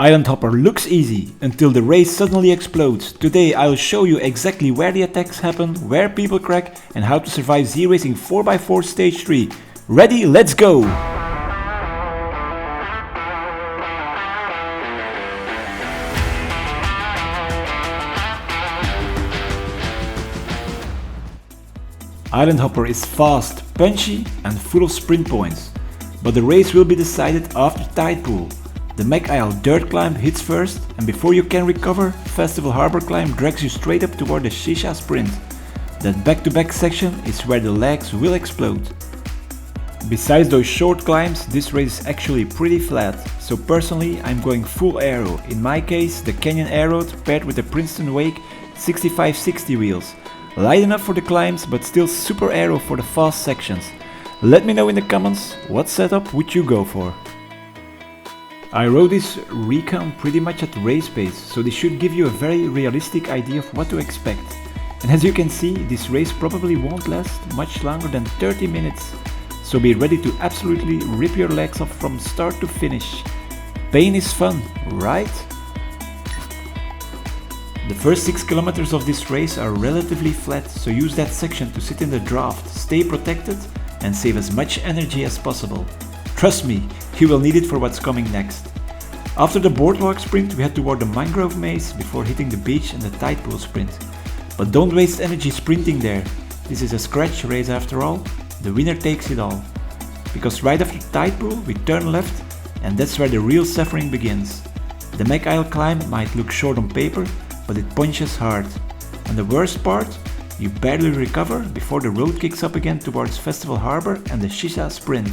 Island Hopper looks easy, until the race suddenly explodes. Today I'll show you exactly where the attacks happen, where people crack, and how to survive ZRacing 4x4 Stage 3. Ready? Let's go! Island Hopper is fast, punchy and full of sprint points. But the race will be decided after Tide Pool. The Mech Isle dirt climb hits first, and before you can recover, Festival Harbor climb drags you straight up toward the Shisha sprint. That back-to-back section is where the legs will explode. Besides those short climbs, this race is actually pretty flat, so personally I'm going full aero, in my case the Canyon Aeroed paired with the Princeton Wake 6560 wheels. Light enough for the climbs, but still super aero for the fast sections. Let me know in the comments, what setup would you go for? I rode this Recon pretty much at race pace, so this should give you a very realistic idea of what to expect. And as you can see, this race probably won't last much longer than 30 minutes, so be ready to absolutely rip your legs off from start to finish. Pain is fun, right? The first 6 kilometers of this race are relatively flat, so use that section to sit in the draft, stay protected and save as much energy as possible. Trust me, you will need it for what's coming next. After the boardwalk sprint we head toward the mangrove maze before hitting the beach and the tide pool sprint. But don't waste energy sprinting there, this is a scratch race after all, the winner takes it all. Because right after tide pool we turn left and that's where the real suffering begins. The Mech Isle climb might look short on paper, but it punches hard. And the worst part, you barely recover before the road kicks up again towards Festival Harbor and the Shisha sprint.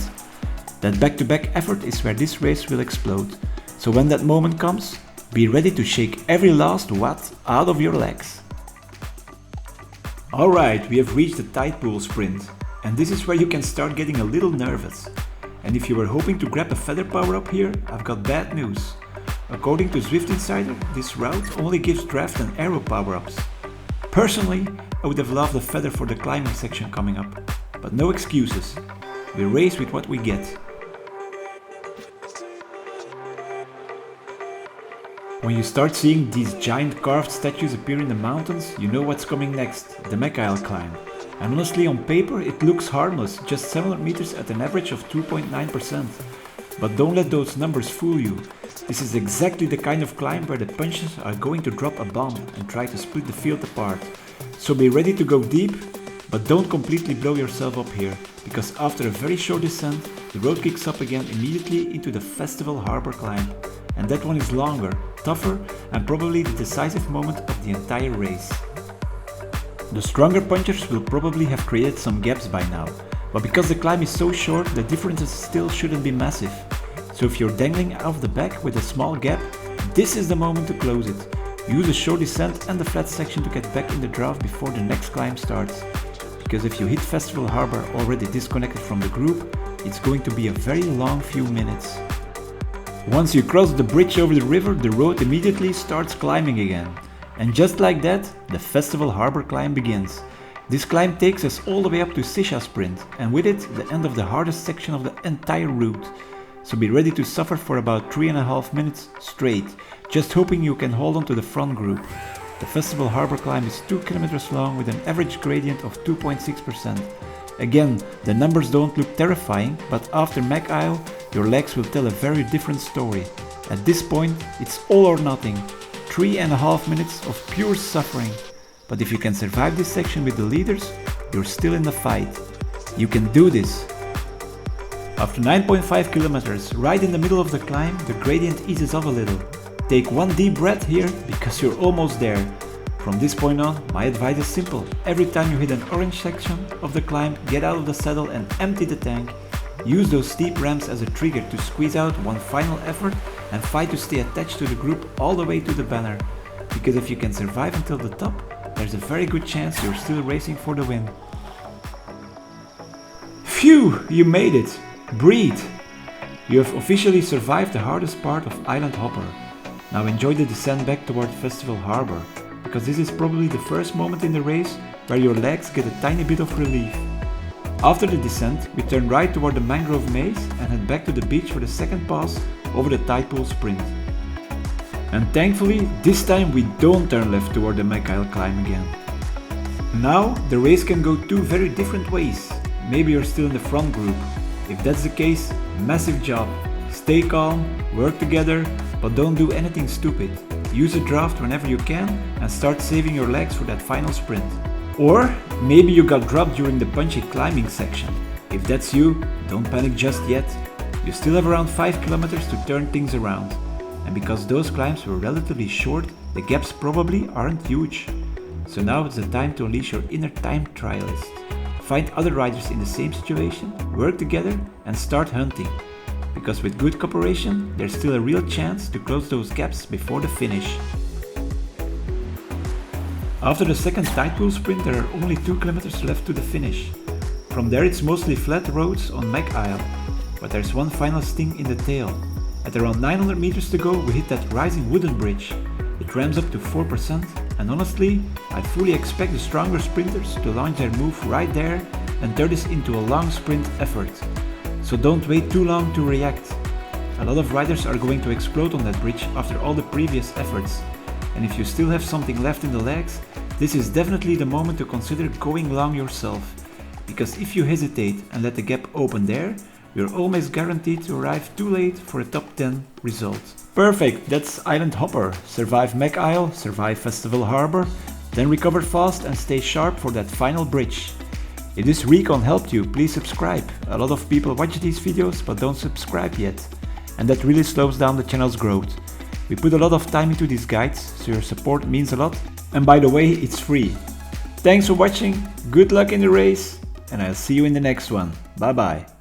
That back-to-back effort is where this race will explode, so when that moment comes, be ready to shake every last watt out of your legs. Alright, we have reached the tide pool sprint, and this is where you can start getting a little nervous. And if you were hoping to grab a feather power up here, I've got bad news. According to Zwift Insider, this route only gives draft and aero power-ups. Personally, I would have loved a feather for the climbing section coming up, but no excuses. We race with what we get. When you start seeing these giant carved statues appear in the mountains, you know what's coming next, the Mech Isle climb. And honestly, on paper it looks harmless, just 700 meters at an average of 2.9%. But don't let those numbers fool you. This is exactly the kind of climb where the punches are going to drop a bomb and try to split the field apart. So be ready to go deep, but don't completely blow yourself up here, because after a very short descent, the road kicks up again immediately into the Festival Harbor climb. And that one is longer, tougher, and probably the decisive moment of the entire race. The stronger punchers will probably have created some gaps by now, but because the climb is so short, the differences still shouldn't be massive. So if you're dangling off the back with a small gap, this is the moment to close it. Use a short descent and the flat section to get back in the draft before the next climb starts. Because if you hit Festival Harbor already disconnected from the group, it's going to be a very long few minutes. Once you cross the bridge over the river, the road immediately starts climbing again. And just like that, the Festival Harbor climb begins. This climb takes us all the way up to Shisha Sprint, and with it, the end of the hardest section of the entire route. So be ready to suffer for about 3.5 minutes straight, just hoping you can hold on to the front group. The Festival Harbor climb is 2 kilometers long with an average gradient of 2.6%. Again, the numbers don't look terrifying, but after Mech Isle, your legs will tell a very different story. At this point, it's all or nothing. 3.5 minutes of pure suffering. But if you can survive this section with the leaders, you're still in the fight. You can do this. After 9.5 kilometers, right in the middle of the climb, the gradient eases off a little. Take one deep breath here, because you're almost there. From this point on, my advice is simple. Every time you hit an orange section of the climb, get out of the saddle and empty the tank. Use those steep ramps as a trigger to squeeze out one final effort and fight to stay attached to the group all the way to the banner. Because if you can survive until the top, there's a very good chance you're still racing for the win. Phew, you made it! Breathe! You have officially survived the hardest part of Island Hopper. Now enjoy the descent back toward Festival Harbor, because this is probably the first moment in the race where your legs get a tiny bit of relief. After the descent, we turn right toward the mangrove maze and head back to the beach for the second pass over the tide pool sprint. And thankfully, this time we don't turn left toward the Mech Isle climb again. Now, the race can go two very different ways. Maybe you're still in the front group. If that's the case, massive job. Stay calm, work together, but don't do anything stupid. Use a draft whenever you can and start saving your legs for that final sprint. Or maybe you got dropped during the punchy climbing section. If that's you, don't panic just yet. You still have around 5 kilometers to turn things around. And because those climbs were relatively short, the gaps probably aren't huge. So now it's the time to unleash your inner time trialist. Find other riders in the same situation, work together and start hunting. Because with good cooperation, there's still a real chance to close those gaps before the finish. After the second tide pool sprint, there are only 2 kilometers left to the finish. From there it's mostly flat roads on Mech Isle, but there's one final sting in the tail. At around 900 meters to go, we hit that rising wooden bridge. It ramps up to 4%, and honestly, I fully expect the stronger sprinters to launch their move right there and turn this into a long sprint effort. So don't wait too long to react. A lot of riders are going to explode on that bridge after all the previous efforts. And if you still have something left in the legs, this is definitely the moment to consider going long yourself. Because if you hesitate and let the gap open there, you're almost guaranteed to arrive too late for a top 10 result. Perfect, that's Island Hopper. Survive Mech Isle, survive Festival Harbor, then recover fast and stay sharp for that final bridge. If this recon helped you, please subscribe. A lot of people watch these videos but don't subscribe yet. And that really slows down the channel's growth. We put a lot of time into these guides, so your support means a lot. And by the way, it's free. Thanks for watching, good luck in the race, and I'll see you in the next one. Bye bye.